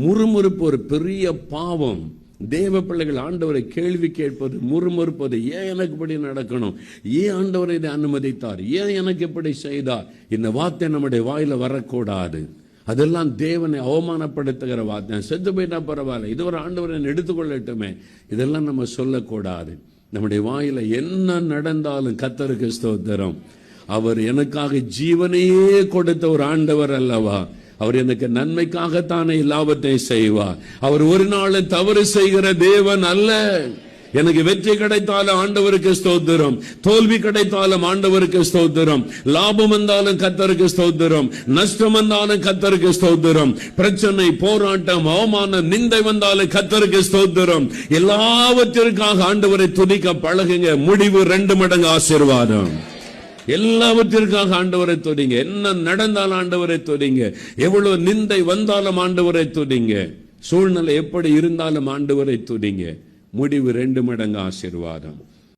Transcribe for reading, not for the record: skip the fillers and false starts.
முறுமுறுப்பு ஒரு பெரிய பாவம். தேவ பிள்ளைகள் ஆண்டவரை கேள்வி கேட்பது, முறுமுறுப்பது, ஏன் எனக்கு இப்படி நடக்கணும், ஏன் ஆண்டவர் இதை அனுமதித்தார், ஏன் எனக்கு இப்படி செய்தார், இந்த வார்த்தை நம்முடைய வாயில வரக்கூடாது. அதெல்லாம் தேவனை அவமானப்படுத்துகிற வார்த்தை. செத்து போயிட்டா பரவாயில்ல, இது ஒரு ஆண்டவரை எடுத்துக்கொள்ளட்டுமே, இதெல்லாம் நம்ம சொல்லக்கூடாது. நம்முடைய வாயில என்ன நடந்தாலும் கர்த்தருக்கு ஸ்தோத்திரம். அவர் எனக்காக ஜீவனையே கொடுத்த ஒரு ஆண்டவர் அல்லவா. அவர் எனக்கு நன்மைக்காகத்தானே எல்லாவற்றையும் செய்வார். அவர் ஒரு நாள் தவறு செய்கிற தேவன் அல்ல. எனக்கு வெற்றி கிடைத்தாலும் ஆண்டவருக்கு ஸ்தோத்திரம், தோல்வி கிடைத்தாலும் ஆண்டவருக்கு ஸ்தோத்திரம், லாபம் வந்தாலும் கர்த்தருக்கு ஸ்தோத்திரம், நஷ்டம் வந்தாலும் கர்த்தருக்கு ஸ்தோத்திரம், பிரச்சனை, போராட்டம், அவமானம், நிந்தை வந்தாலும் கர்த்தருக்கு ஸ்தோத்திரம். எல்லாவற்றிற்காக ஆண்டவரை துதிக்க பழகுங்க. முடிவு 2 மடங்கு ஆசீர்வாதம். எல்லாவற்றிற்காக ஆண்டவரை துதிங்க. என்ன நடந்தாலும் ஆண்டவரை துதிங்க. எவ்வளவு நிந்தை வந்தாலும் ஆண்டவரை துதிங்க. சூழ்நிலை எப்படி இருந்தாலும் ஆண்டவரை துதிங்க. முடிவு 2 மடங்கு ஆசீர்வாதம்.